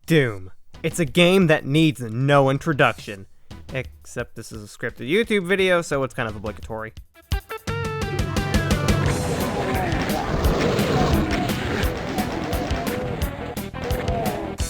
Doom. It's a game that needs no introduction. Except this is a scripted YouTube video, so it's kind of obligatory.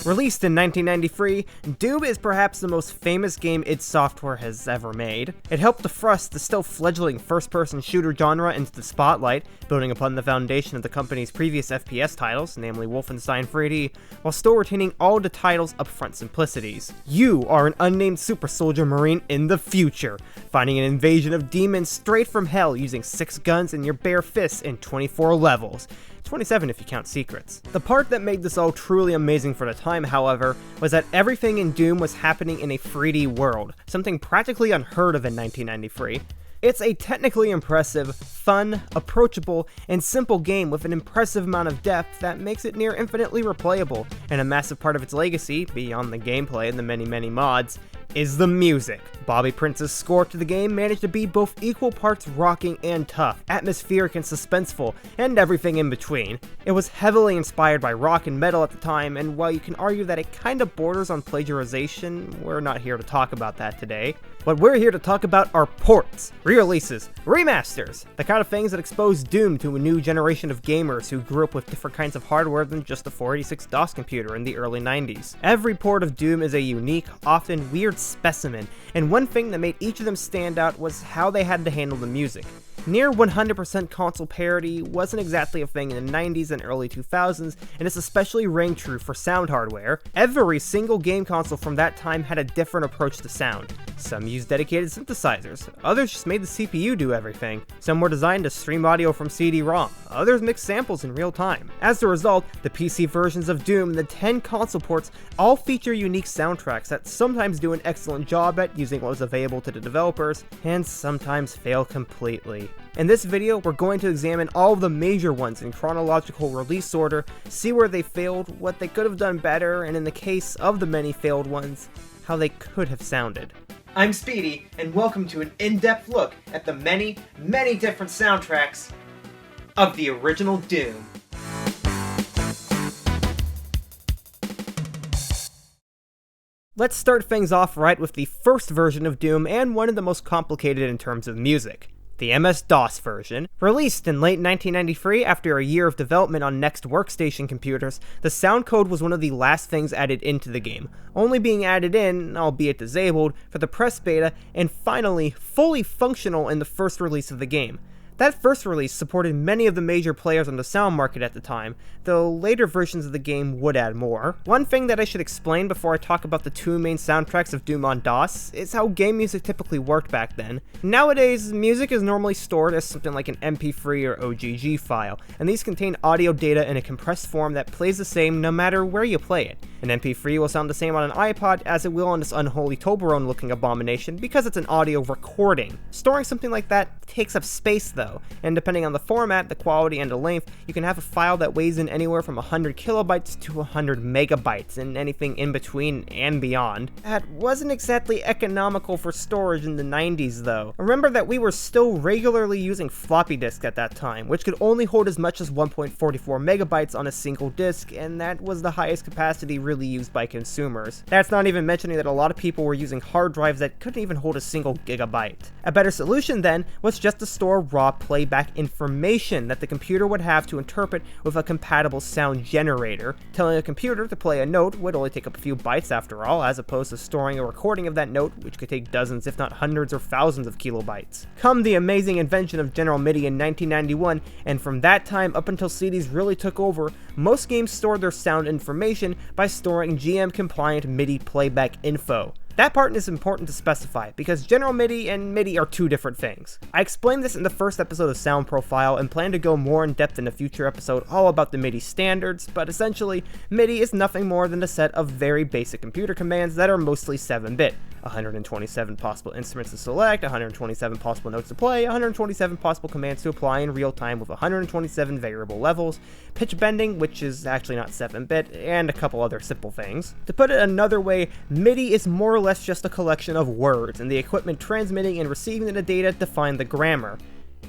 Released in 1993, Doom is perhaps the most famous game id Software has ever made. It helped to thrust the still fledgling first-person shooter genre into the spotlight, building upon the foundation of the company's previous FPS titles, namely Wolfenstein 3D, while still retaining all the title's upfront simplicities. You are an unnamed super soldier marine in the future, fighting an invasion of demons straight from hell using 6 guns and your bare fists in 24 levels. 27 if you count secrets. The part that made this all truly amazing for the time, however, was that everything in Doom was happening in a 3D world, something practically unheard of in 1993. It's a technically impressive, fun, approachable, and simple game with an impressive amount of depth that makes it near infinitely replayable, and a massive part of its legacy, beyond the gameplay and the many mods, is the music. Bobby Prince's score to the game managed to be both equal parts rocking and tough, atmospheric and suspenseful, and everything in between. It was heavily inspired by rock and metal at the time, and while you can argue that it kinda borders on plagiarization, we're not here to talk about that today. What we're here to talk about are ports, re-releases, remasters, the kind of things that expose Doom to a new generation of gamers who grew up with different kinds of hardware than just a 486 DOS computer in the early 90s. Every port of Doom is a unique, often weird specimen, and one thing that made each of them stand out was how they had to handle the music. Near 100% console parity wasn't exactly a thing in the 90s and early 2000s, and this especially rang true for sound hardware. Every single game console from that time had a different approach to sound. Some used dedicated synthesizers, others just made the CPU do everything. Some were designed to stream audio from CD-ROM, others mixed samples in real time. As a result, the PC versions of Doom and the 10 console ports all feature unique soundtracks that sometimes do an excellent job at using what was available to the developers, and sometimes fail completely. In this video, we're going to examine all of the major ones in chronological release order, see where they failed, what they could have done better, and in the case of the many failed ones, how they could have sounded. I'm Speedy, and welcome to an in-depth look at the many different soundtracks of the original Doom. Let's start things off right with the first version of Doom, and one of the most complicated in terms of music. The MS-DOS version. Released in late 1993 after a year of development on Next workstation computers, the sound code was one of the last things added into the game, only being added in, albeit disabled, for the press beta, and finally fully functional in the first release of the game. That first release supported many of the major players on the sound market at the time, though later versions of the game would add more. One thing that I should explain before I talk about the two main soundtracks of Doom on DOS is how game music typically worked back then. Nowadays, music is normally stored as something like an MP3 or OGG file, and these contain audio data in a compressed form that plays the same no matter where you play it. An MP3 will sound the same on an iPod as it will on this unholy Toblerone looking abomination because it's an audio recording. Storing something like that takes up space though, and depending on the format, the quality, and the length, you can have a file that weighs in anywhere from 100 kilobytes to 100 megabytes, and anything in between and beyond. That wasn't exactly economical for storage in the 90s though. Remember that we were still regularly using floppy disks at that time, which could only hold as much as 1.44 megabytes on a single disk, and that was the highest capacity really used by consumers. That's not even mentioning that a lot of people were using hard drives that couldn't even hold a single gigabyte. A better solution then was just to store raw playback information that the computer would have to interpret with a compatible sound generator. Telling a computer to play a note would only take up a few bytes after all, as opposed to storing a recording of that note, which could take dozens if not hundreds or thousands of kilobytes. Come the amazing invention of General MIDI in 1991, and from that time up until CDs really took over, most games stored their sound information by storing GM-compliant MIDI playback info. That part is important to specify, because General MIDI and MIDI are two different things. I explained this in the first episode of Sound Profile and plan to go more in depth in a future episode all about the MIDI standards, but essentially, MIDI is nothing more than a set of very basic computer commands that are mostly 7-bit. 127 possible instruments to select, 127 possible notes to play, 127 possible commands to apply in real time with 127 variable levels, pitch bending, which is actually not 7-bit, and a couple other simple things. To put it another way, MIDI is more or less just a collection of words, and the equipment transmitting and receiving the data define the grammar.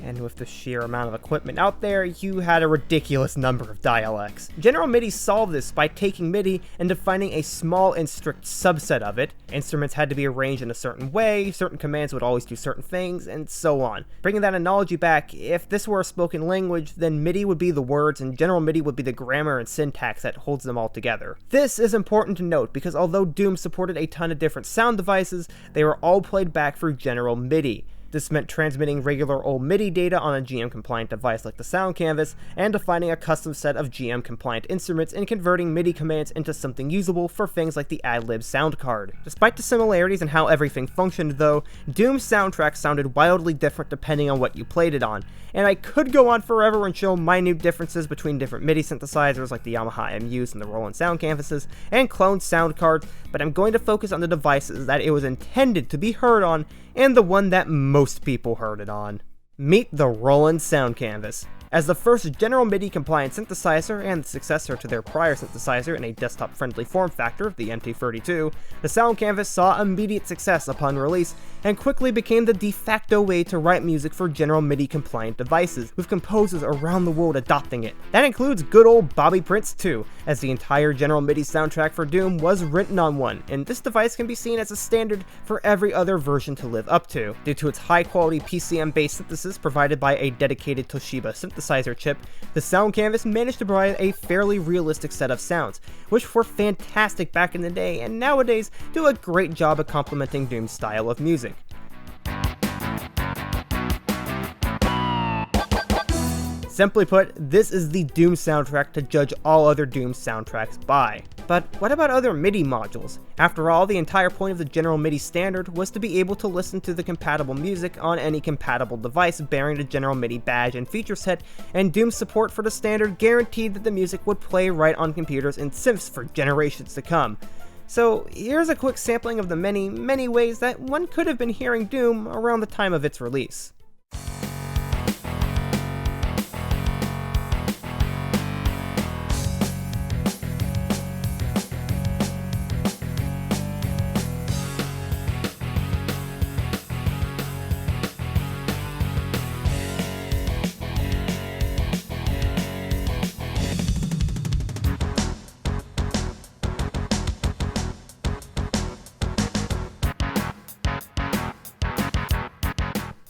and with the sheer amount of equipment out there, you had a ridiculous number of dialects. General MIDI solved this by taking MIDI and defining a small and strict subset of it. Instruments had to be arranged in a certain way, certain commands would always do certain things, and so on. Bringing that analogy back, if this were a spoken language, then MIDI would be the words and General MIDI would be the grammar and syntax that holds them all together. This is important to note because although Doom supported a ton of different sound devices, they were all played back through General MIDI. This meant transmitting regular old MIDI data on a GM-compliant device like the Sound Canvas, and defining a custom set of GM-compliant instruments and converting MIDI commands into something usable for things like the ad-lib sound card. Despite the similarities in how everything functioned though, Doom's soundtrack sounded wildly different depending on what you played it on, and I could go on forever and show minute differences between different MIDI synthesizers like the Yamaha MUs and the Roland Sound Canvases, and cloned sound cards, but I'm going to focus on the devices that it was intended to be heard on, and the one that most people heard it on. Meet the Roland Sound Canvas. As the first General MIDI compliant synthesizer and the successor to their prior synthesizer in a desktop-friendly form factor, the MT32, the Sound Canvas saw immediate success upon release and quickly became the de facto way to write music for General MIDI compliant devices, with composers around the world adopting it. That includes good old Bobby Prince too, as the entire General MIDI soundtrack for Doom was written on one, and this device can be seen as a standard for every other version to live up to. Due to its high-quality PCM-based synthesis provided by a dedicated Toshiba synthesizer chip, the Sound Canvas managed to provide a fairly realistic set of sounds, which were fantastic back in the day and nowadays do a great job of complementing Doom's style of music. Simply put, this is the Doom soundtrack to judge all other Doom soundtracks by. But what about other MIDI modules? After all, the entire point of the General MIDI standard was to be able to listen to the compatible music on any compatible device bearing the General MIDI badge and feature set, and Doom's support for the standard guaranteed that the music would play right on computers and synths for generations to come. So here's a quick sampling of the many ways that one could have been hearing Doom around the time of its release.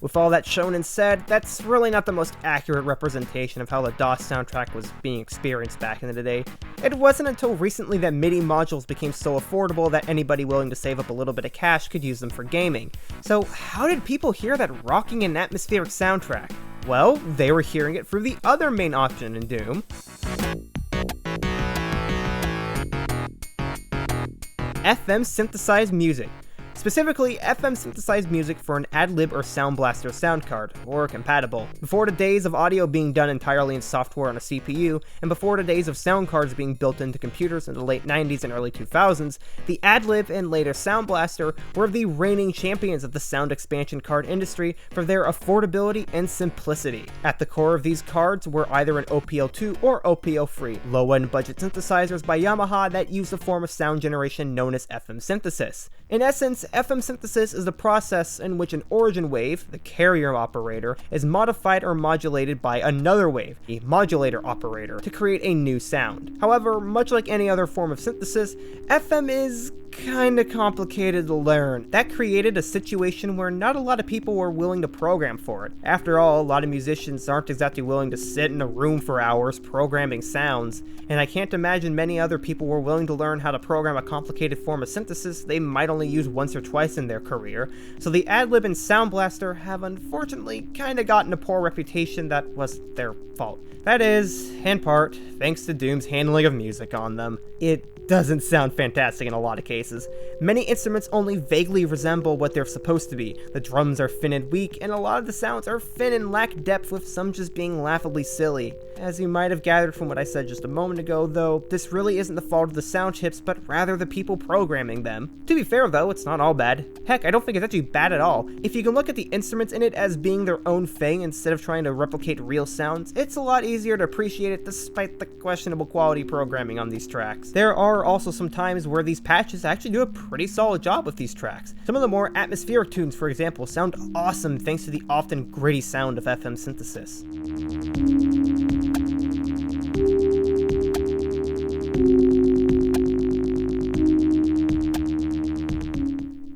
With all that shown and said, that's really not the most accurate representation of how the DOS soundtrack was being experienced back in the day. It wasn't until recently that MIDI modules became so affordable that anybody willing to save up a little bit of cash could use them for gaming. So how did people hear that rocking and atmospheric soundtrack? Well, they were hearing it through the other main option in Doom: FM synthesized music. Specifically, FM synthesized music for an ad-lib or Sound Blaster sound card, or compatible. Before the days of audio being done entirely in software on a CPU, and before the days of sound cards being built into computers in the late 90s and early 2000s, the ad-lib and later Sound Blaster were the reigning champions of the sound expansion card industry for their affordability and simplicity. At the core of these cards were either an OPL2 or OPL3, low-end budget synthesizers by Yamaha that used a form of sound generation known as FM synthesis. In essence, FM synthesis is the process in which an origin wave, the carrier operator, is modified or modulated by another wave, the modulator operator, to create a new sound. However, much like any other form of synthesis, FM is kinda complicated to learn. That created a situation where not a lot of people were willing to program for it. After all, a lot of musicians aren't exactly willing to sit in a room for hours programming sounds, and I can't imagine many other people were willing to learn how to program a complicated form of synthesis they might only use once or twice in their career, so the ad-lib and Sound Blaster have unfortunately kinda gotten a poor reputation that wasn't their fault. That is, in part, thanks to Doom's handling of music on them. It doesn't sound fantastic in a lot of cases. Many instruments only vaguely resemble what they're supposed to be. The drums are thin and weak, and a lot of the sounds are thin and lack depth, with some just being laughably silly. As you might have gathered from what I said just a moment ago, though, this really isn't the fault of the sound chips, but rather the people programming them. To be fair though, it's not all bad. Heck, I don't think it's actually bad at all. If you can look at the instruments in it as being their own thing instead of trying to replicate real sounds, it's a lot easier to appreciate it despite the questionable quality programming on these tracks. There are are also some times where these patches actually do a pretty solid job with these tracks. Some of the more atmospheric tunes, for example, sound awesome thanks to the often gritty sound of FM synthesis.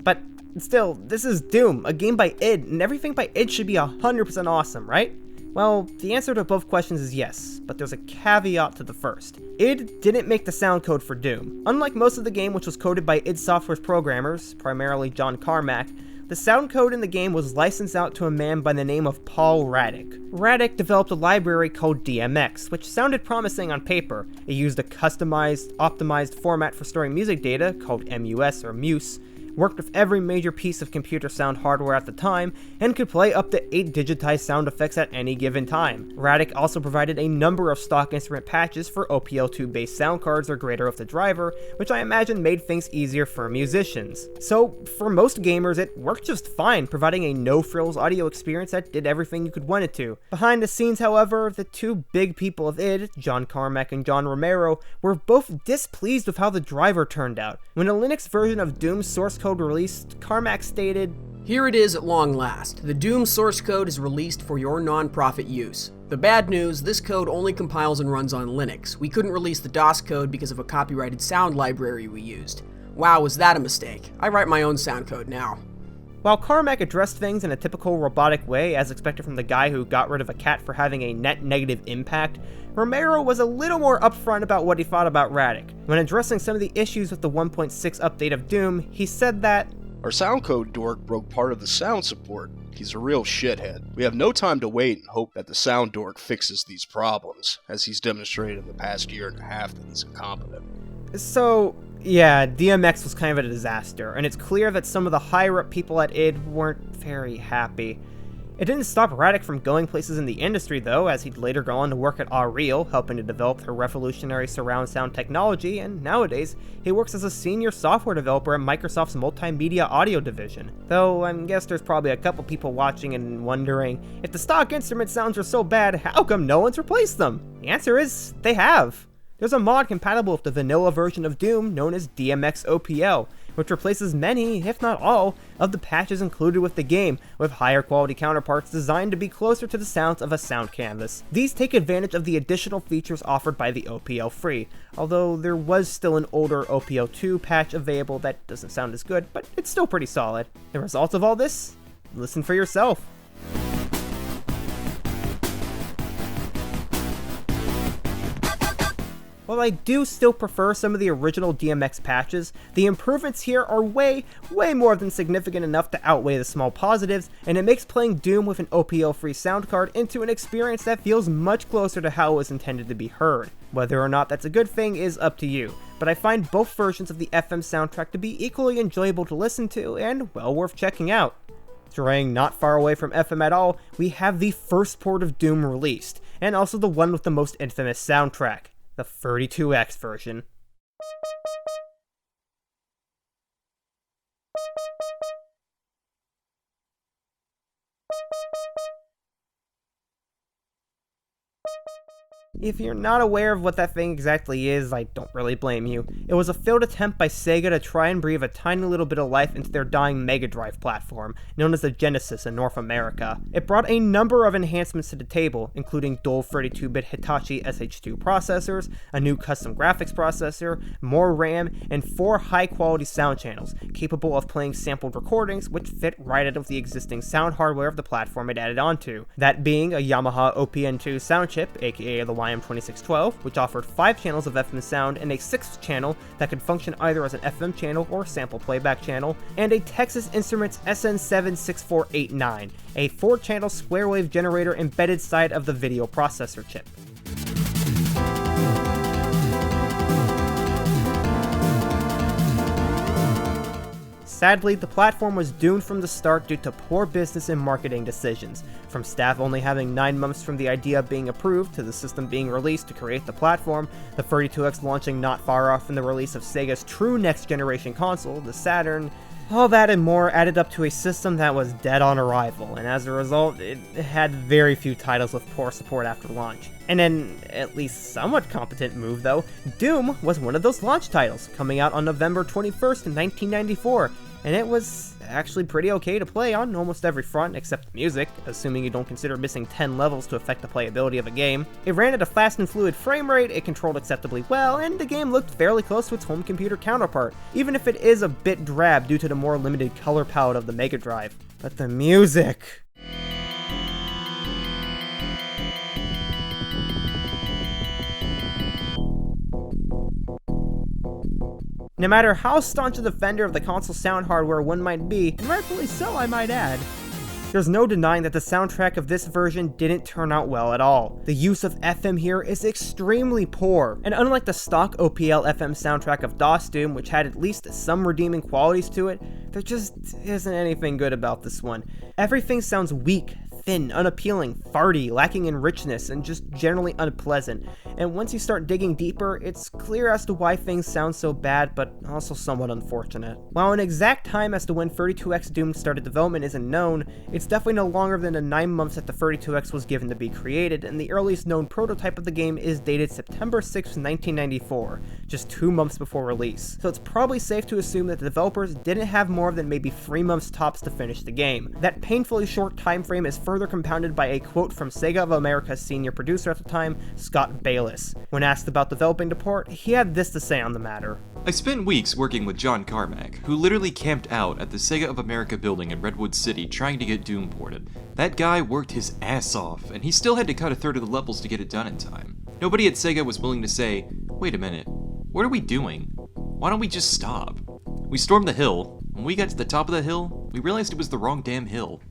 But still, this is Doom, a game by id, and everything by id should be 100% awesome, right? Well, the answer to both questions is yes, but there's a caveat to the first. id didn't make the sound code for Doom. Unlike most of the game, which was coded by id Software's programmers, primarily John Carmack, the sound code in the game was licensed out to a man by the name of Paul Raddick. Raddick developed a library called DMX, which sounded promising on paper. It used a customized, optimized format for storing music data called MUS or Muse, worked with every major piece of computer sound hardware at the time, and could play up to 8 digitized sound effects at any given time. Raddick also provided a number of stock instrument patches for OPL2 based sound cards or greater of the driver, which I imagine made things easier for musicians. So, for most gamers, it worked just fine, providing a no-frills audio experience that did everything you could want it to. Behind the scenes, however, the two big people of id, John Carmack and John Romero, were both displeased with how the driver turned out. When a Linux version of Doom's source code released, Carmack stated, "Here it is at long last. The Doom source code is released for your non-profit use. The bad news, this code only compiles and runs on Linux. We couldn't release the DOS code because of a copyrighted sound library we used. Wow, was that a mistake? I write my own sound code now." While Carmack addressed things in a typical robotic way, as expected from the guy who got rid of a cat for having a net negative impact, Romero was a little more upfront about what he thought about Raddick. When addressing some of the issues with the 1.6 update of Doom, he said that, "Our sound code dork broke part of the sound support. He's a real shithead. We have no time to wait and hope that the sound dork fixes these problems, as he's demonstrated in the past year and a half that he's incompetent." So, yeah, DMX was kind of a disaster, and it's clear that some of the higher-up people at id weren't very happy. It didn't stop Raddick from going places in the industry, though, as he'd later go on to work at Aubrey, helping to develop their revolutionary surround sound technology, and nowadays, he works as a senior software developer at Microsoft's multimedia audio division. Though, I guess there's probably a couple people watching and wondering, if the stock instrument sounds are so bad, how come no one's replaced them? The answer is, they have. There's a mod compatible with the vanilla version of Doom known as DMX OPL, which replaces many, if not all, of the patches included with the game, with higher quality counterparts designed to be closer to the sounds of a sound canvas. These take advantage of the additional features offered by the OPL free, although there was still an older OPL2 patch available that doesn't sound as good, but it's still pretty solid. The result of all this? Listen for yourself. While I do still prefer some of the original DMX patches, the improvements here are way more than significant enough to outweigh the small positives, and it makes playing Doom with an OPL-free sound card into an experience that feels much closer to how it was intended to be heard. Whether or not that's a good thing is up to you, but I find both versions of the FM soundtrack to be equally enjoyable to listen to and well worth checking out. Straying not far away from FM at all, we have the first port of Doom released, and also the one with the most infamous soundtrack. The 32X version. If you're not aware of what that thing exactly is, I don't really blame you. It was a failed attempt by Sega to try and breathe a tiny little bit of life into their dying Mega Drive platform, known as the Genesis in North America. It brought a number of enhancements to the table, including dual 32-bit Hitachi SH2 processors, a new custom graphics processor, more RAM, and 4 high-quality sound channels, capable of playing sampled recordings which fit right out of the existing sound hardware of the platform it added onto. That being a Yamaha OPN2 sound chip, aka the YM2612, which offered 5 channels of FM sound and a 6th channel that could function either as an FM channel or sample playback channel, and a Texas Instruments SN76489, a 4-channel square wave generator embedded side of the video processor chip. Sadly, the platform was doomed from the start due to poor business and marketing decisions, from staff only having 9 months from the idea being approved to the system being released to create the platform, the 32X launching not far off from the release of Sega's true next-generation console, the Saturn. All that and more added up to a system that was dead on arrival, and as a result, it had very few titles with poor support after launch. And in at least somewhat competent move though, Doom was one of those launch titles, coming out on November 21st, 1994, and it was actually pretty okay to play on almost every front except the music, assuming you don't consider missing 10 levels to affect the playability of a game. It ran at a fast and fluid frame rate, it controlled acceptably well, and the game looked fairly close to its home computer counterpart, even if it is a bit drab due to the more limited color palette of the Mega Drive. But the music... No matter how staunch a defender of the console sound hardware one might be, and rightfully so I might add, there's no denying that the soundtrack of this version didn't turn out well at all. The use of FM here is extremely poor, and unlike the stock OPL FM soundtrack of DOS Doom, which had at least some redeeming qualities to it, there just isn't anything good about this one. Everything sounds weak, thin, unappealing, farty, lacking in richness, and just generally unpleasant. And once you start digging deeper, it's clear as to why things sound so bad, but also somewhat unfortunate. While an exact time as to when 32X Doom started development isn't known, it's definitely no longer than the 9 months that the 32X was given to be created, and the earliest known prototype of the game is dated September 6, 1994, just 2 months before release. So it's probably safe to assume that the developers didn't have more than maybe 3 months tops to finish the game. That painfully short time frame is further compounded by a quote from Sega of America's senior producer at the time, Scot Bayless. When asked about developing the port, he had this to say on the matter. I spent weeks working with John Carmack, who literally camped out at the Sega of America building in Redwood City trying to get Doom ported. That guy worked his ass off, and he still had to cut a third of the levels to get it done in time. Nobody at Sega was willing to say, wait a minute, what are we doing? Why don't we just stop? We stormed the hill. When we got to the top of the hill, we realized it was the wrong damn hill.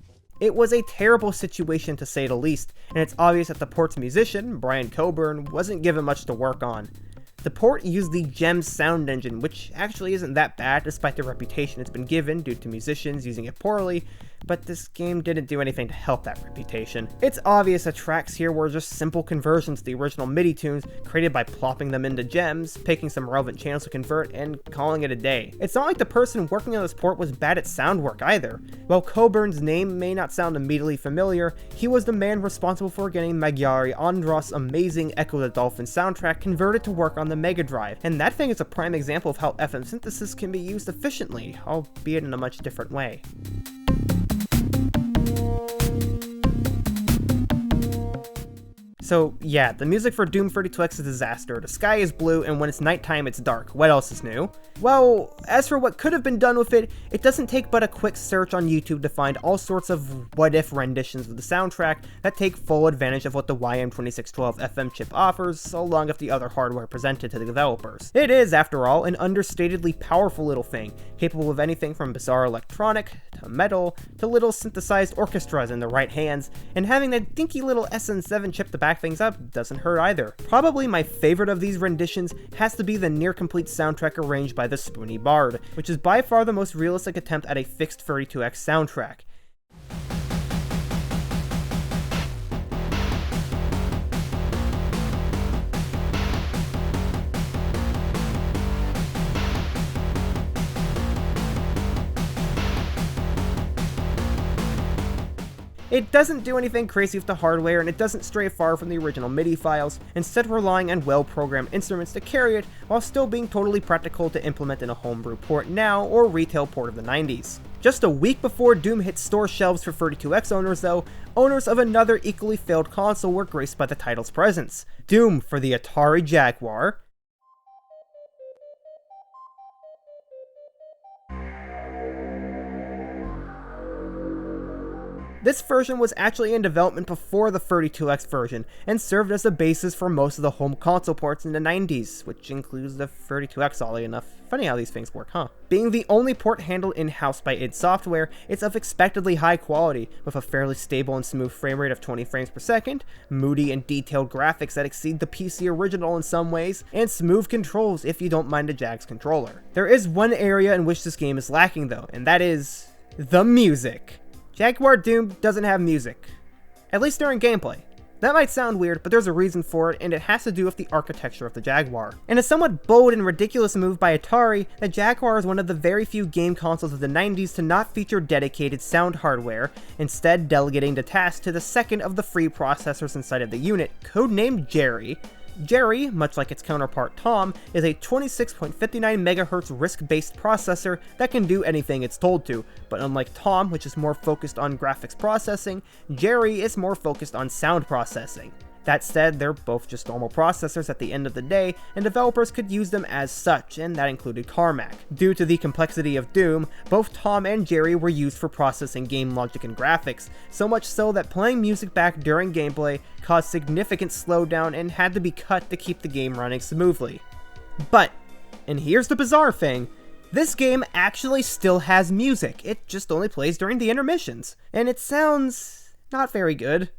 It was a terrible situation to say the least, and it's obvious that the port's musician, Brian Coburn, wasn't given much to work on. The port used the GEMS sound engine, which actually isn't that bad despite the reputation it's been given due to musicians using it poorly, but this game didn't do anything to help that reputation. It's obvious that tracks here were just simple conversions to the original MIDI tunes created by plopping them into GEMS, picking some relevant channels to convert, and calling it a day. It's not like the person working on this port was bad at sound work either. While Coburn's name may not sound immediately familiar, he was the man responsible for getting Magyari Andros' amazing Echo the Dolphin soundtrack converted to work on the Mega Drive, and that thing is a prime example of how FM synthesis can be used efficiently, albeit in a much different way. So yeah, the music for Doom 32X is a disaster. The sky is blue, and when it's nighttime, it's dark. What else is new? Well, as for what could have been done with it, it doesn't take but a quick search on YouTube to find all sorts of what-if renditions of the soundtrack that take full advantage of what the YM2612 FM chip offers, along with the other hardware presented to the developers. It is, after all, an understatedly powerful little thing, capable of anything from bizarre electronic, to metal, to little synthesized orchestras in the right hands, and having that dinky little SN7 chip to back things up doesn't hurt either. Probably my favorite of these renditions has to be the near-complete soundtrack arranged by the Spoony Bard, which is by far the most realistic attempt at a fixed 32X soundtrack. It doesn't do anything crazy with the hardware, and it doesn't stray far from the original MIDI files, instead relying on well-programmed instruments to carry it, while still being totally practical to implement in a homebrew port now, or retail port of the 90s. Just a week before Doom hit store shelves for 32X owners though, owners of another equally failed console were graced by the title's presence. Doom for the Atari Jaguar. This version was actually in development before the 32X version, and served as the basis for most of the home console ports in the 90s, which includes the 32X oddly enough. Funny how these things work, huh? Being the only port handled in-house by id Software, it's of expectedly high quality, with a fairly stable and smooth frame rate of 20 frames per second, moody and detailed graphics that exceed the PC original in some ways, and smooth controls if you don't mind the Jags controller. There is one area in which this game is lacking though, and that is the music. Jaguar Doom doesn't have music, at least during gameplay. That might sound weird, but there's a reason for it, and it has to do with the architecture of the Jaguar. In a somewhat bold and ridiculous move by Atari, the Jaguar is one of the very few game consoles of the 90s to not feature dedicated sound hardware, instead delegating the task to the second of the free processors inside of the unit, codenamed Jerry. Jerry, much like its counterpart Tom, is a 26.59 MHz RISC-based processor that can do anything it's told to, but unlike Tom, which is more focused on graphics processing, Jerry is more focused on sound processing. That said, they're both just normal processors at the end of the day, and developers could use them as such, and that included Carmack. Due to the complexity of Doom, both Tom and Jerry were used for processing game logic and graphics, so much so that playing music back during gameplay caused significant slowdown and had to be cut to keep the game running smoothly. But, and here's the bizarre thing, this game actually still has music, it just only plays during the intermissions, and it sounds not very good.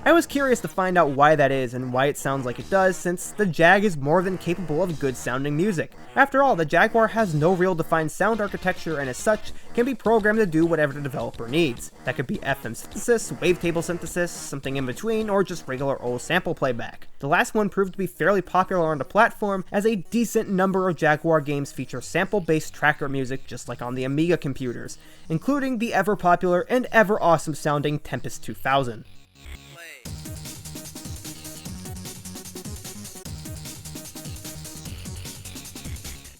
I was curious to find out why that is and why it sounds like it does, since the Jag is more than capable of good sounding music. After all, the Jaguar has no real defined sound architecture and as such, can be programmed to do whatever the developer needs. That could be FM synthesis, wavetable synthesis, something in between, or just regular old sample playback. The last one proved to be fairly popular on the platform, as a decent number of Jaguar games feature sample-based tracker music just like on the Amiga computers, including the ever-popular and ever-awesome sounding Tempest 2000.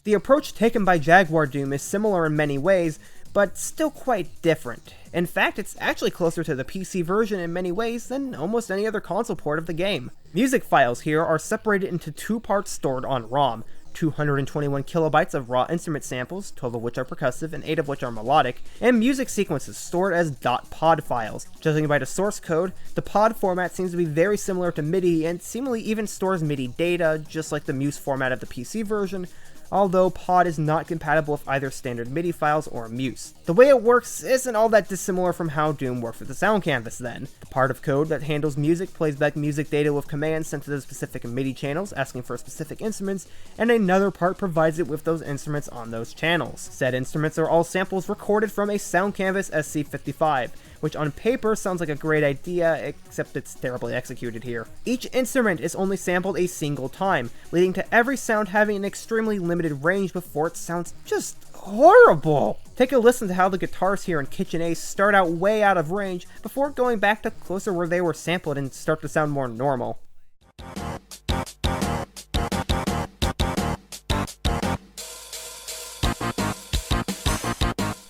The approach taken by Jaguar Doom is similar in many ways, but still quite different. In fact, it's actually closer to the PC version in many ways than almost any other console port of the game. Music files here are separated into two parts stored on ROM, 221 kilobytes of raw instrument samples, 12 of which are percussive and 8 of which are melodic, and music sequences stored as .pod files. Judging by the source code, the pod format seems to be very similar to MIDI and seemingly even stores MIDI data, just like the Muse format of the PC version, although pod is not compatible with either standard MIDI files or Muse. The way it works isn't all that dissimilar from how Doom works with the sound canvas then. The part of code that handles music plays back music data with commands sent to the specific MIDI channels asking for specific instruments, and another part provides it with those instruments on those channels. Said instruments are all samples recorded from a sound canvas SC55, which on paper sounds like a great idea, except it's terribly executed here. Each instrument is only sampled a single time, leading to every sound having an extremely limited range before it sounds just horrible. Take a listen to how the guitars here in Kitchen Ace start out way out of range before going back to closer where they were sampled and start to sound more normal.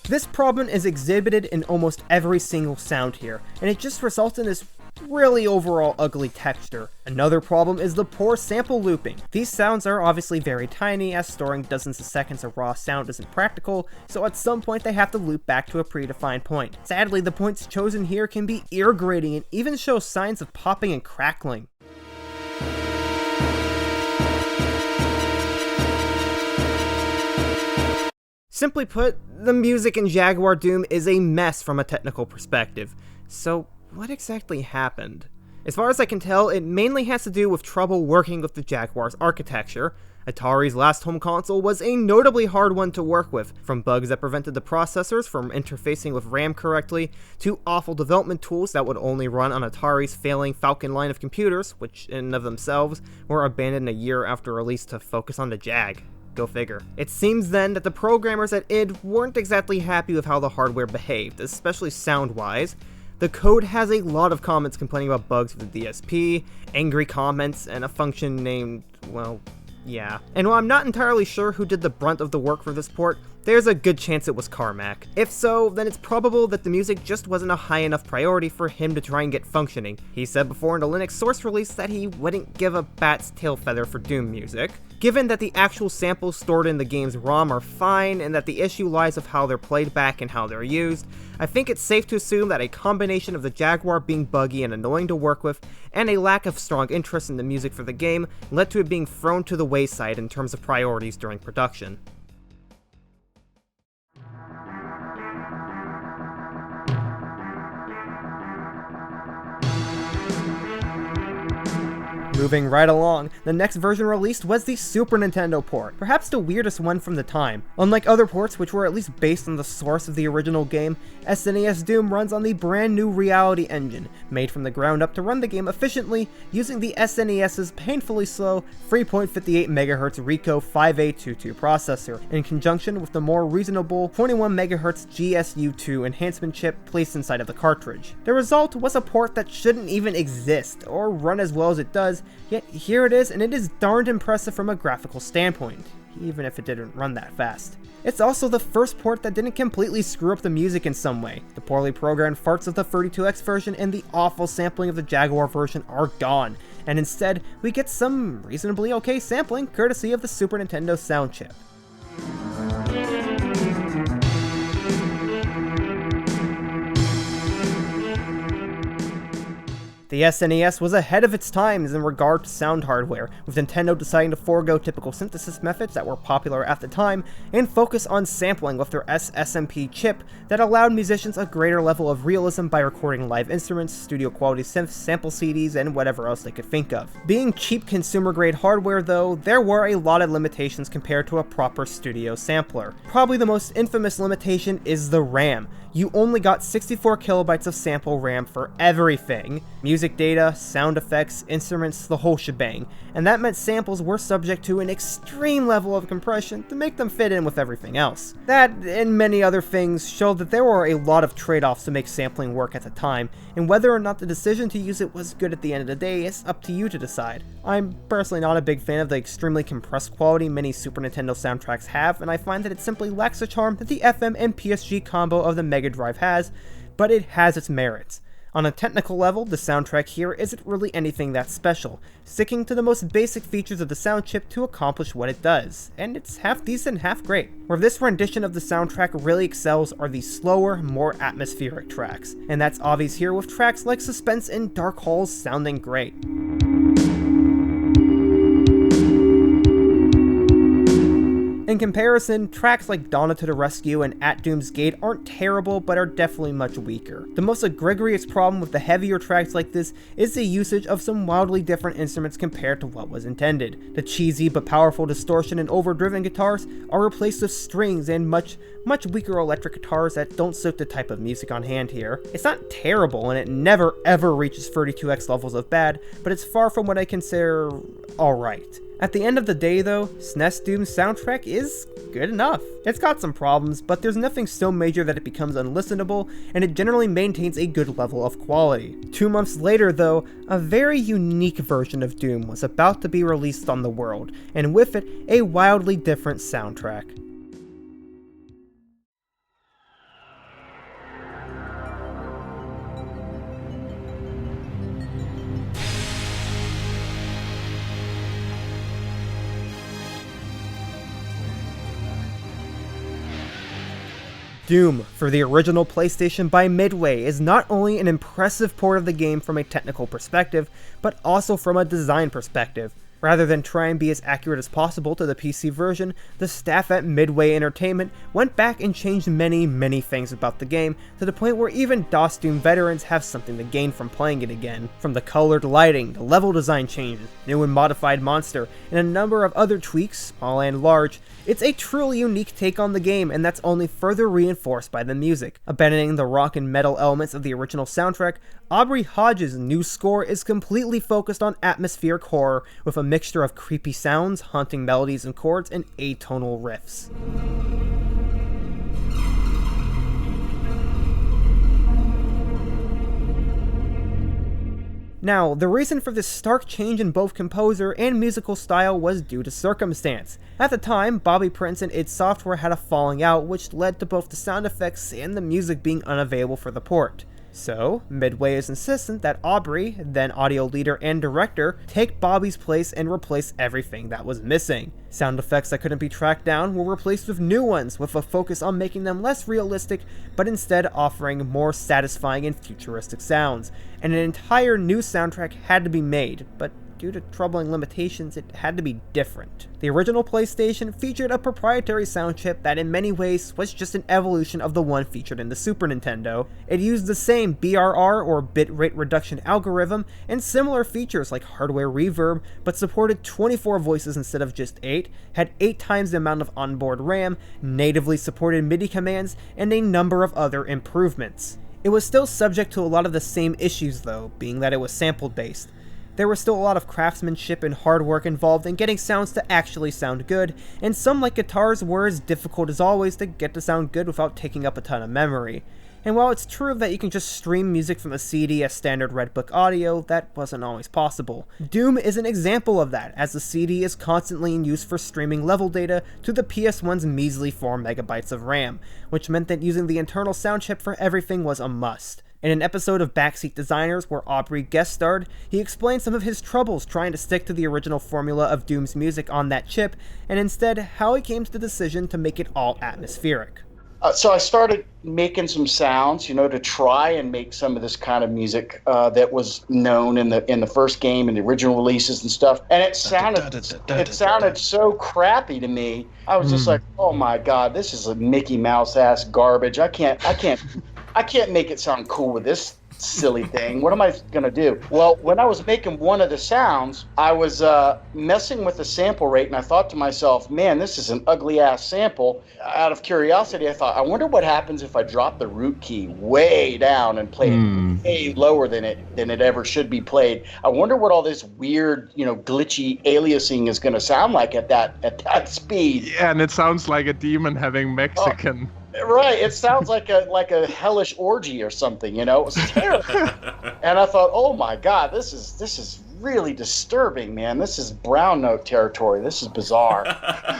This problem is exhibited in almost every single sound here, and it just results in this really overall ugly texture. Another problem is the poor sample looping. These sounds are obviously very tiny, as storing dozens of seconds of raw sound isn't practical, so at some point they have to loop back to a predefined point. Sadly, the points chosen here can be ear-grating and even show signs of popping and crackling. Simply put, the music in Jaguar Doom is a mess from a technical perspective. So, what exactly happened? As far as I can tell, it mainly has to do with trouble working with the Jaguar's architecture. Atari's last home console was a notably hard one to work with, from bugs that prevented the processors from interfacing with RAM correctly, to awful development tools that would only run on Atari's failing Falcon line of computers, which in and of themselves were abandoned a year after release to focus on the Jag. Go figure. It seems then that the programmers at id weren't exactly happy with how the hardware behaved, especially sound-wise. The code has a lot of comments complaining about bugs with the DSP, angry comments, and a function named, well, yeah. And while I'm not entirely sure who did the brunt of the work for this port, there's a good chance it was Carmack. If so, then it's probable that the music just wasn't a high enough priority for him to try and get functioning. He said before in the Linux source release that he wouldn't give a bat's tail feather for Doom music. Given that the actual samples stored in the game's ROM are fine, and that the issue lies with how they're played back and how they're used, I think it's safe to assume that a combination of the Jaguar being buggy and annoying to work with, and a lack of strong interest in the music for the game, led to it being thrown to the wayside in terms of priorities during production. Moving right along, the next version released was the Super Nintendo port, perhaps the weirdest one from the time. Unlike other ports which were at least based on the source of the original game, SNES Doom runs on the brand new Reality engine, made from the ground up to run the game efficiently using the SNES's painfully slow 3.58 MHz Rico 5A22 processor, in conjunction with the more reasonable 21 MHz GSU2 enhancement chip placed inside of the cartridge. The result was a port that shouldn't even exist, or run as well as it does, yet here it is, and it is darned impressive from a graphical standpoint, even if it didn't run that fast. It's also the first port that didn't completely screw up the music in some way. The poorly programmed farts of the 32X version and the awful sampling of the Jaguar version are gone, and instead, we get some reasonably okay sampling courtesy of the Super Nintendo sound chip. The SNES was ahead of its times in regard to sound hardware, with Nintendo deciding to forego typical synthesis methods that were popular at the time and focus on sampling with their SSMP chip that allowed musicians a greater level of realism by recording live instruments, studio quality synths, sample CDs, and whatever else they could think of. Being cheap consumer grade hardware though, there were a lot of limitations compared to a proper studio sampler. Probably the most infamous limitation is the RAM. You only got 64 kilobytes of sample RAM for everything. Music data, sound effects, instruments, the whole shebang. And that meant samples were subject to an extreme level of compression to make them fit in with everything else. That, and many other things, showed that there were a lot of trade-offs to make sampling work at the time, and whether or not the decision to use it was good at the end of the day is up to you to decide. I'm personally not a big fan of the extremely compressed quality many Super Nintendo soundtracks have, and I find that it simply lacks the charm that the FM and PSG combo of the Mega Drive has, but it has its merits. On a technical level, the soundtrack here isn't really anything that special, sticking to the most basic features of the sound chip to accomplish what it does, and it's half decent, half great. Where this rendition of the soundtrack really excels are the slower, more atmospheric tracks, and that's obvious here with tracks like Suspense and Dark Halls sounding great. In comparison, tracks like Donna to the Rescue and At Doom's Gate aren't terrible, but are definitely much weaker. The most egregious problem with the heavier tracks like this is the usage of some wildly different instruments compared to what was intended. The cheesy but powerful distortion and overdriven guitars are replaced with strings and much weaker electric guitars that don't suit the type of music on hand here. It's not terrible, and it never ever reaches 32X levels of bad, but it's far from what I consider alright. At the end of the day though, SNES Doom's soundtrack is good enough. It's got some problems, but there's nothing so major that it becomes unlistenable, and it generally maintains a good level of quality. 2 months later though, a very unique version of Doom was about to be released on the world, and with it, a wildly different soundtrack. Doom, for the original PlayStation by Midway, is not only an impressive port of the game from a technical perspective, but also from a design perspective. Rather than try and be as accurate as possible to the PC version, the staff at Midway Entertainment went back and changed many things about the game, to the point where even DOS Doom veterans have something to gain from playing it again. From the colored lighting, the level design changes, new and modified monster, and a number of other tweaks, small and large, it's a truly unique take on the game, and that's only further reinforced by the music. Abandoning the rock and metal elements of the original soundtrack, Aubrey Hodges' new score is completely focused on atmospheric horror, with a mixture of creepy sounds, haunting melodies and chords, and atonal riffs. Now, the reason for this stark change in both composer and musical style was due to circumstance. At the time, Bobby Prince and id Software had a falling out, which led to both the sound effects and the music being unavailable for the port. So, Midway is insistent that Aubrey, then audio leader and director, take Bobby's place and replace everything that was missing. Sound effects that couldn't be tracked down were replaced with new ones, with a focus on making them less realistic, but instead offering more satisfying and futuristic sounds. And an entire new soundtrack had to be made, but due to troubling limitations, it had to be different. The original PlayStation featured a proprietary sound chip that in many ways was just an evolution of the one featured in the Super Nintendo. It used the same BRR or bit rate reduction algorithm and similar features like hardware reverb, but supported 24 voices instead of just 8, had 8 times the amount of onboard RAM, natively supported MIDI commands, and a number of other improvements. It was still subject to a lot of the same issues though, being that it was sample based. There was still a lot of craftsmanship and hard work involved in getting sounds to actually sound good, and some like guitars were as difficult as always to get to sound good without taking up a ton of memory. And while it's true that you can just stream music from a CD as standard Redbook audio, that wasn't always possible. Doom is an example of that, as the CD is constantly in use for streaming level data to the PS1's measly 4 megabytes of RAM, which meant that using the internal sound chip for everything was a must. In an episode of Backseat Designers where Aubrey guest starred, he explained some of his troubles trying to stick to the original formula of Doom's music on that chip, and instead how he came to the decision to make it all atmospheric. So I started making some sounds, to try and make some of this kind of music that was known in the first game and the original releases and stuff. And it sounded so crappy to me. I was just like, oh my God, this is a Mickey Mouse ass garbage. I can't make it sound cool with this silly thing. What am I going to do? Well, when I was making one of the sounds, I was messing with the sample rate, and I thought to myself, man, this is an ugly-ass sample. Out of curiosity, I thought, I wonder what happens if I drop the root key way down and play it way lower than it ever should be played. I wonder what all this weird, glitchy aliasing is going to sound like at that speed. Yeah, and it sounds like a demon having Mexican. Right, it sounds like a hellish orgy or something, It was terrible. And I thought, oh my God, this is really disturbing, man. This is brown note territory. This is bizarre.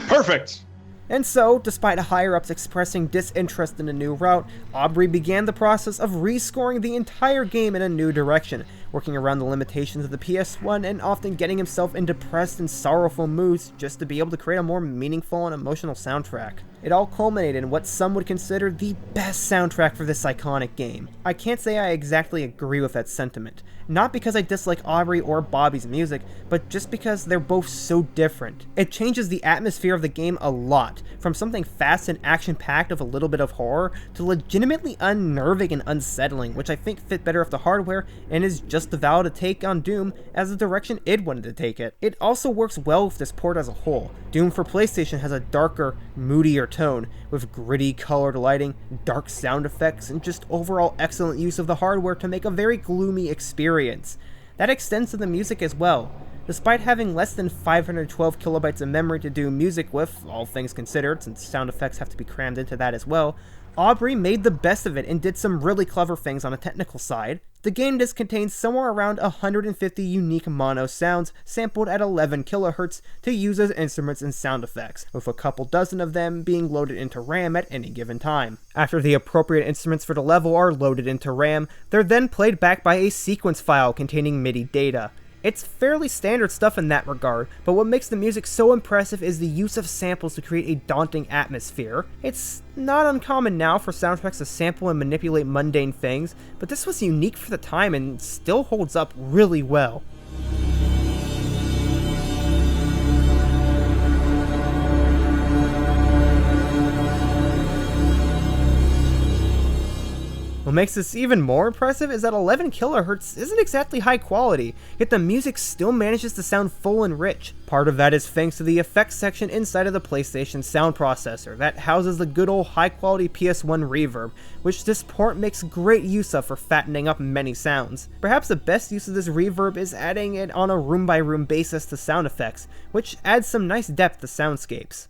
Perfect. And so, despite higher-ups expressing disinterest in a new route, Aubrey began the process of rescoring the entire game in a new direction, working around the limitations of the PS1 and often getting himself in depressed and sorrowful moods just to be able to create a more meaningful and emotional soundtrack. It all culminated in what some would consider the best soundtrack for this iconic game. I can't say I exactly agree with that sentiment, not because I dislike Aubrey or Bobby's music, but just because they're both so different. It changes the atmosphere of the game a lot, from something fast and action-packed with a little bit of horror, to legitimately unnerving and unsettling, which I think fit better with the hardware and is just as valid a take on Doom as the direction id wanted to take it. It also works well with this port as a whole. Doom for PlayStation has a darker, moodier tone, with gritty colored lighting, dark sound effects, and just overall excellent use of the hardware to make a very gloomy experience. That extends to the music as well. Despite having less than 512 kilobytes of memory to do music with, all things considered, since sound effects have to be crammed into that as well, Aubrey made the best of it and did some really clever things on a technical side. The game disc contains somewhere around 150 unique mono sounds sampled at 11 kHz to use as instruments and sound effects, with a couple dozen of them being loaded into RAM at any given time. After the appropriate instruments for the level are loaded into RAM, they're then played back by a sequence file containing MIDI data. It's fairly standard stuff in that regard, but what makes the music so impressive is the use of samples to create a daunting atmosphere. It's not uncommon now for soundtracks to sample and manipulate mundane things, but this was unique for the time and still holds up really well. What makes this even more impressive is that 11 kHz isn't exactly high quality, yet the music still manages to sound full and rich. Part of that is thanks to the effects section inside of the PlayStation sound processor that houses the good old high quality PS1 reverb, which this port makes great use of for fattening up many sounds. Perhaps the best use of this reverb is adding it on a room by room basis to sound effects, which adds some nice depth to soundscapes.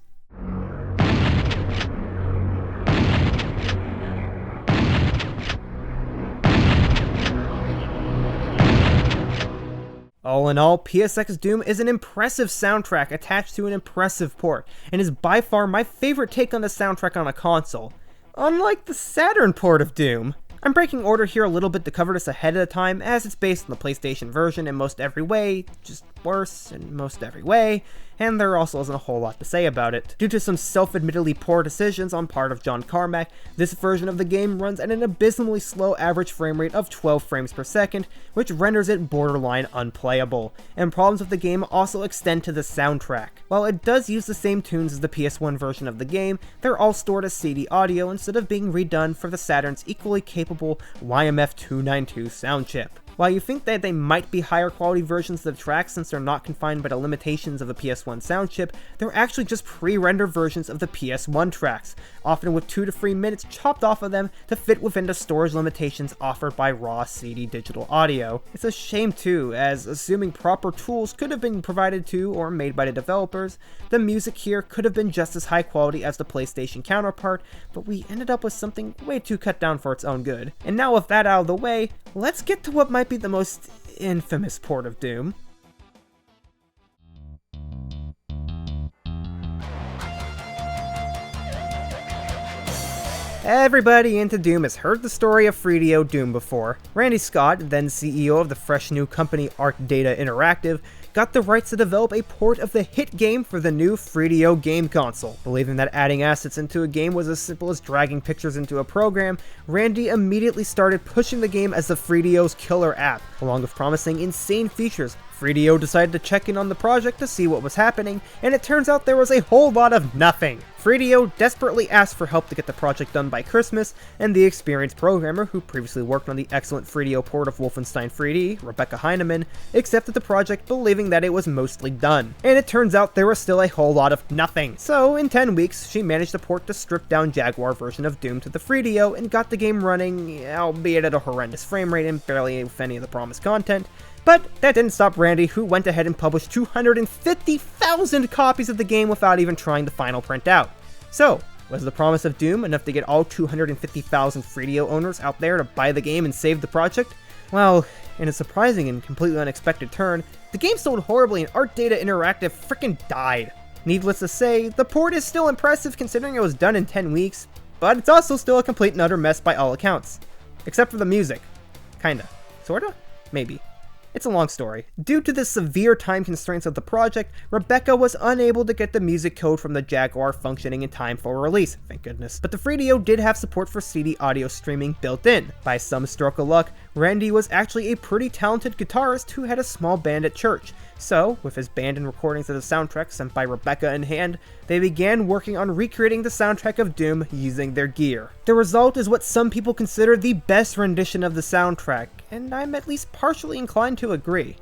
All in all, PSX Doom is an impressive soundtrack attached to an impressive port, and is by far my favorite take on the soundtrack on a console. Unlike the Saturn port of Doom. I'm breaking order here a little bit to cover this ahead of time, as it's based on the PlayStation version in most every way, just worse in most every way, and there also isn't a whole lot to say about it. Due to some self-admittedly poor decisions on part of John Carmack, this version of the game runs at an abysmally slow average frame rate of 12 frames per second, which renders it borderline unplayable, and problems with the game also extend to the soundtrack. While it does use the same tunes as the PS1 version of the game, they're all stored as CD audio instead of being redone for the Saturn's equally capable YMF292 sound chip. While you think that they might be higher quality versions of the tracks since they're not confined by the limitations of the PS1 sound chip, they're actually just pre-rendered versions of the PS1 tracks, often with 2 to 3 minutes chopped off of them to fit within the storage limitations offered by raw CD digital audio. It's a shame too, as assuming proper tools could have been provided to or made by the developers, the music here could have been just as high quality as the PlayStation counterpart, but we ended up with something way too cut down for its own good. And now with that out of the way, let's get to what might be the most infamous port of Doom. Everybody into Doom has heard the story of 3DO Doom before. Randy Scott, then CEO of the fresh new company Arc Data Interactive, got the rights to develop a port of the hit game for the new 3DO game console. Believing that adding assets into a game was as simple as dragging pictures into a program, Randy immediately started pushing the game as the 3DO's killer app, along with promising insane features. 3DO decided to check in on the project to see what was happening, and it turns out there was a whole lot of nothing. 3DO desperately asked for help to get the project done by Christmas, and the experienced programmer who previously worked on the excellent 3DO port of Wolfenstein 3D, Rebecca Heinemen, accepted the project believing that it was mostly done. And it turns out there was still a whole lot of nothing. So in 10 weeks, she managed to port the stripped down Jaguar version of Doom to the 3DO and got the game running, albeit at a horrendous frame rate and barely with any of the promised content. But that didn't stop Randy, who went ahead and published 250,000 copies of the game without even trying the final print out. So, was the promise of Doom enough to get all 250,000 3DO owners out there to buy the game and save the project? Well, in a surprising and completely unexpected turn, the game sold horribly and Arc Data Interactive frickin' died. Needless to say, the port is still impressive considering it was done in 10 weeks, but it's also still a complete and utter mess by all accounts. Except for the music. Kinda. Sorta? Maybe. It's a long story. Due to the severe time constraints of the project, Rebecca was unable to get the music code from the Jaguar functioning in time for release, thank goodness. But the 3DO did have support for CD audio streaming built in. By some stroke of luck, Randy was actually a pretty talented guitarist who had a small band at church. So, with his band and recordings of the soundtrack sent by Rebecca in hand, they began working on recreating the soundtrack of Doom using their gear. The result is what some people consider the best rendition of the soundtrack, and I'm at least partially inclined to agree.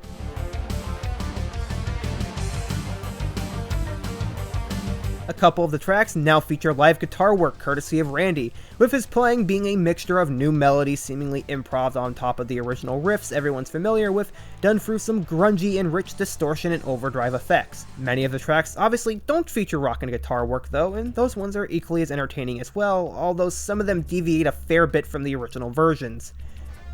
A couple of the tracks now feature live guitar work courtesy of Randy, with his playing being a mixture of new melodies seemingly improv on top of the original riffs everyone's familiar with, done through some grungy and rich distortion and overdrive effects. Many of the tracks obviously don't feature rock and guitar work though, and those ones are equally as entertaining as well, although some of them deviate a fair bit from the original versions.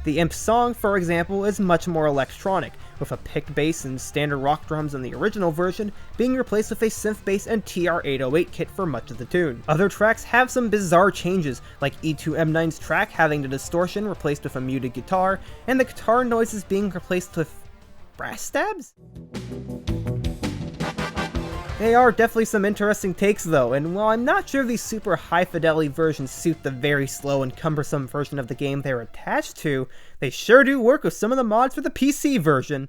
The Imp song, for example, is much more electronic, with a picked bass and standard rock drums in the original version being replaced with a synth bass and TR-808 kit for much of the tune. Other tracks have some bizarre changes, like E2M9's track having the distortion replaced with a muted guitar, and the guitar noises being replaced with brass stabs? They are definitely some interesting takes though, and while I'm not sure these super high fidelity versions suit the very slow and cumbersome version of the game they're attached to, they sure do work with some of the mods for the PC version.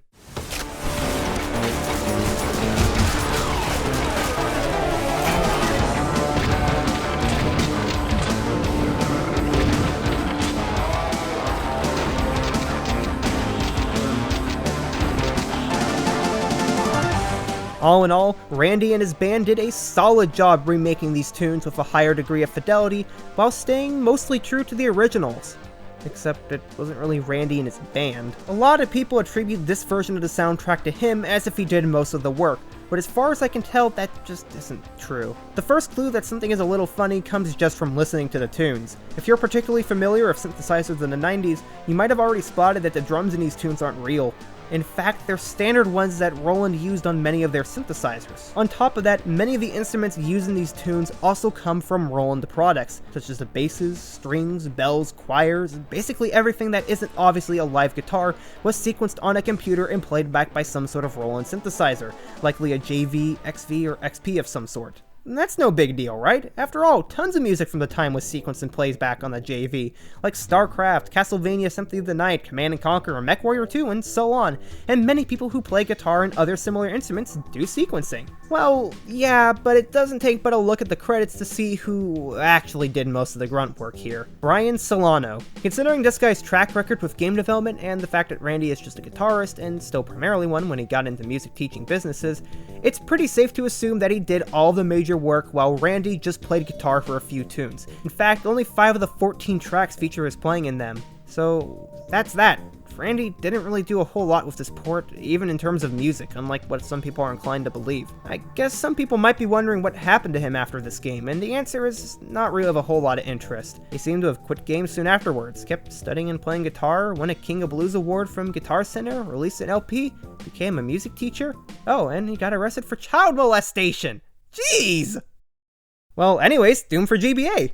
All in all, Randy and his band did a solid job remaking these tunes with a higher degree of fidelity, while staying mostly true to the originals. Except it wasn't really Randy and his band. A lot of people attribute this version of the soundtrack to him as if he did most of the work, but as far as I can tell, that just isn't true. The first clue that something is a little funny comes just from listening to the tunes. If you're particularly familiar with synthesizers in the 90s, you might have already spotted that the drums in these tunes aren't real. In fact, they're standard ones that Roland used on many of their synthesizers. On top of that, many of the instruments used in these tunes also come from Roland products, such as the basses, strings, bells, choirs, basically everything that isn't obviously a live guitar was sequenced on a computer and played back by some sort of Roland synthesizer, likely a JV, XV, or XP of some sort. And that's no big deal, right? After all, tons of music from the time was sequenced and plays back on the JV, like StarCraft, Castlevania Symphony of the Night, Command & Conquer, MechWarrior 2, and so on, and many people who play guitar and other similar instruments do sequencing. Well, yeah, but it doesn't take but a look at the credits to see who actually did most of the grunt work here. Brian Solano. Considering this guy's track record with game development and the fact that Randy is just a guitarist, and still primarily one when he got into music teaching businesses, it's pretty safe to assume that he did all the major work while Randy just played guitar for a few tunes. In fact, only 5 of the 14 tracks feature his playing in them. So that's that. Randy didn't really do a whole lot with this port, even in terms of music, unlike what some people are inclined to believe. I guess some people might be wondering what happened to him after this game, and the answer is not really of a whole lot of interest. He seemed to have quit games soon afterwards, kept studying and playing guitar, won a King of Blues award from Guitar Center, released an LP, became a music teacher. Oh, and he got arrested for child molestation! Jeez! Well, anyways, Doom for GBA.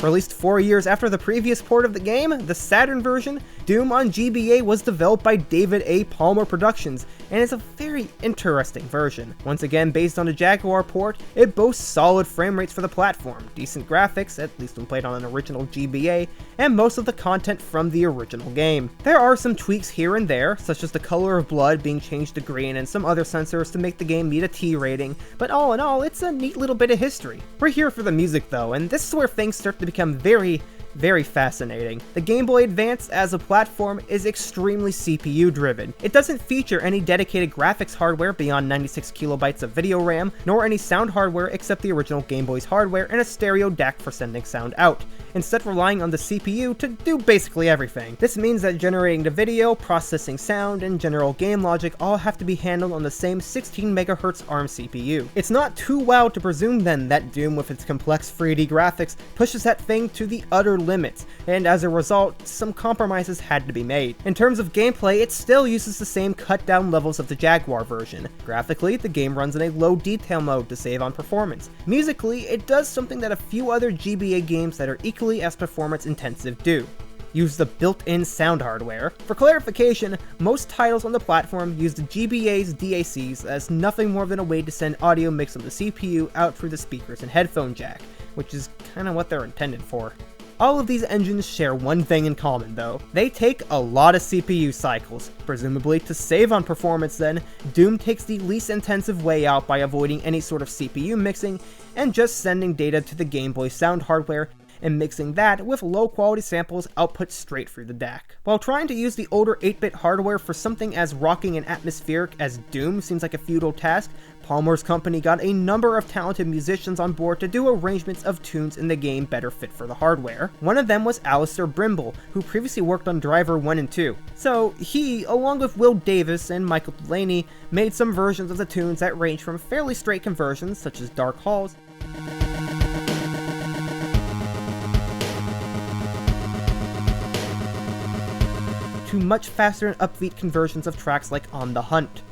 Released 4 years after the previous port of the game, the Saturn version, Doom on GBA was developed by David A. Palmer Productions, and is a very interesting version. Once again, based on the Jaguar port, it boasts solid frame rates for the platform, decent graphics, at least when played on an original GBA, and most of the content from the original game. There are some tweaks here and there, such as the color of blood being changed to green and some other sensors to make the game meet a T rating, but all in all, it's a neat little bit of history. We're here for the music though, and this is where things start to become very fascinating. The Game Boy Advance as a platform is extremely CPU driven. It doesn't feature any dedicated graphics hardware beyond 96 kilobytes of video RAM, nor any sound hardware except the original Game Boy's hardware and a stereo DAC for sending sound out, instead relying on the CPU to do basically everything. This means that generating the video, processing sound, and general game logic all have to be handled on the same 16 MHz ARM CPU. It's not too wild to presume then that Doom with its complex 3D graphics pushes that thing to the utter limits, and as a result, some compromises had to be made. In terms of gameplay, it still uses the same cut down levels of the Jaguar version. Graphically, the game runs in a low detail mode to save on performance. Musically, it does something that a few other GBA games that are equally as performance intensive do. Use the built-in sound hardware. For clarification, most titles on the platform use the GBA's DACs as nothing more than a way to send audio mixed on the CPU out through the speakers and headphone jack, which is kinda what they're intended for. All of these engines share one thing in common though. They take a lot of CPU cycles. Presumably to save on performance then, Doom takes the least intensive way out by avoiding any sort of CPU mixing and just sending data to the Game Boy sound hardware and mixing that with low quality samples output straight through the DAC. While trying to use the older 8-bit hardware for something as rocking and atmospheric as Doom seems like a futile task, Palmer's company got a number of talented musicians on board to do arrangements of tunes in the game better fit for the hardware. One of them was Alistair Brimble, who previously worked on Driver 1 and 2. So he, along with Will Davis and Michael Delaney, made some versions of the tunes that range from fairly straight conversions, such as Dark Halls, to much faster and upbeat conversions of tracks like On the Hunt.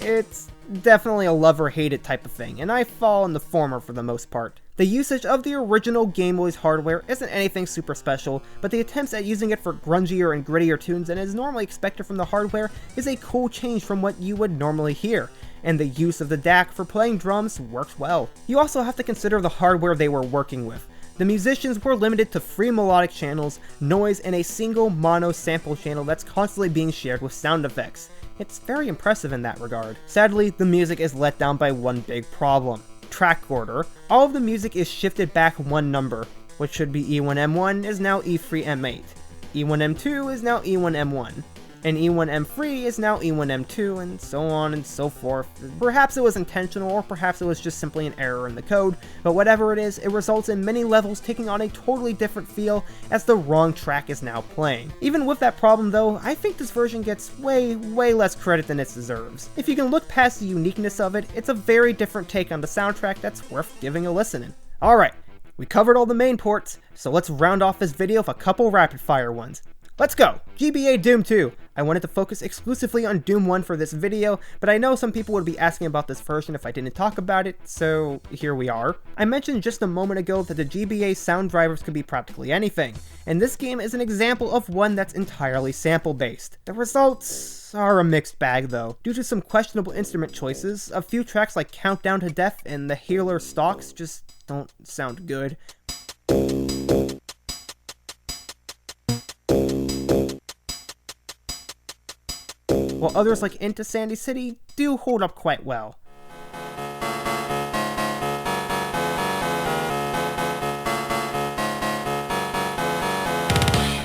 It's definitely a love or hate it type of thing, and I fall in the former for the most part. The usage of the original Game Boy's hardware isn't anything super special, but the attempts at using it for grungier and grittier tunes than is normally expected from the hardware is a cool change from what you would normally hear, and the use of the DAC for playing drums works well. You also have to consider the hardware they were working with. The musicians were limited to 3 melodic channels, noise, and a single mono sample channel that's constantly being shared with sound effects. It's very impressive in that regard. Sadly, the music is let down by one big problem. Track order. All of the music is shifted back one number. What should be E1M1 is now E3M8. E1M2 is now E1M1. and E1M3 is now E1M2, and so on and so forth. Perhaps it was intentional, or perhaps it was just simply an error in the code, but whatever it is, it results in many levels taking on a totally different feel as the wrong track is now playing. Even with that problem though, I think this version gets way less credit than it deserves. If you can look past the uniqueness of it, it's a very different take on the soundtrack that's worth giving a listen in. Alright, we covered all the main ports, so let's round off this video with a couple rapid fire ones. Let's go! GBA Doom 2. I wanted to focus exclusively on Doom 1 for this video, but I know some people would be asking about this version if I didn't talk about it, so here we are. I mentioned just a moment ago that the GBA sound drivers could be practically anything, and this game is an example of one that's entirely sample-based. The results are a mixed bag though. Due to some questionable instrument choices, a few tracks like Countdown to Death and the Healer Stalks just don't sound good. While others like Into Sandy City do hold up quite well.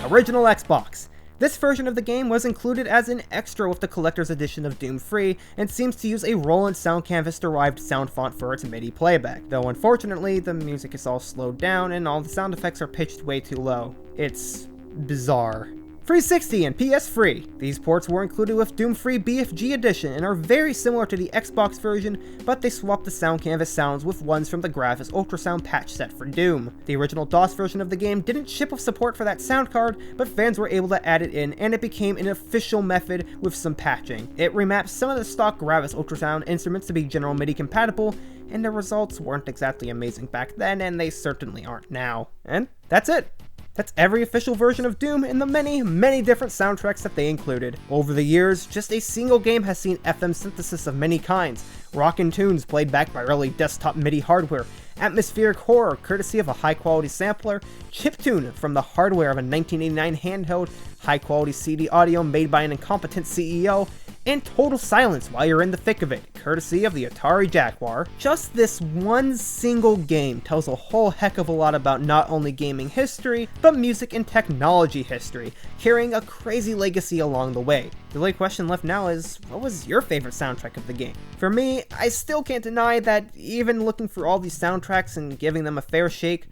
Original Xbox. This version of the game was included as an extra with the collector's edition of Doom 3, and seems to use a Roland Sound Canvas derived sound font for its MIDI playback, though unfortunately the music is all slowed down and all the sound effects are pitched way too low. It's bizarre. 360 and PS3. These ports were included with Doom 3 BFG Edition and are very similar to the Xbox version, but they swapped the sound canvas sounds with ones from the Gravis Ultrasound patch set for Doom. The original DOS version of the game didn't ship with support for that sound card, but fans were able to add it in, and it became an official method with some patching. It remapped some of the stock Gravis Ultrasound instruments to be general MIDI compatible, and the results weren't exactly amazing back then, and they certainly aren't now. And that's it. That's every official version of Doom and the many different soundtracks that they included. Over the years, just a single game has seen FM synthesis of many kinds, rockin' tunes played back by early desktop MIDI hardware, atmospheric horror courtesy of a high-quality sampler, chiptune from the hardware of a 1989 handheld, high-quality CD audio made by an incompetent CEO, and total silence while you're in the thick of it, courtesy of the Atari Jaguar. Just this one single game tells a whole heck of a lot about not only gaming history, but music and technology history, carrying a crazy legacy along the way. The only question left now is, what was your favorite soundtrack of the game? For me, I still can't deny that even looking for all these soundtracks and giving them a fair shake,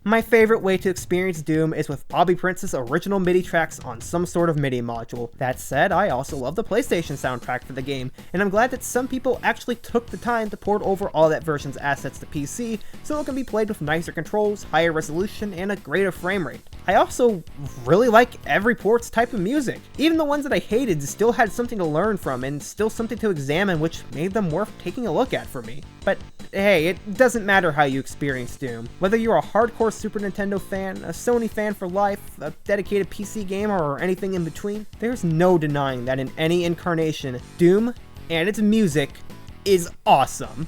my favorite way to experience Doom is with Bobby Prince's original MIDI tracks on some sort of MIDI module. That said, I also love the PlayStation soundtrack for the game, and I'm glad that some people actually took the time to port over all that version's assets to PC, so it can be played with nicer controls, higher resolution, and a greater frame rate. I also really like every port's type of music. Even the ones that I hated still had something to learn from, and still something to examine, which made them worth taking a look at for me. But hey, it doesn't matter how you experience Doom. Whether you're a hardcore Super Nintendo fan, a Sony fan for life, a dedicated PC gamer, or anything in between, there's no denying that in any incarnation, Doom and its music is awesome.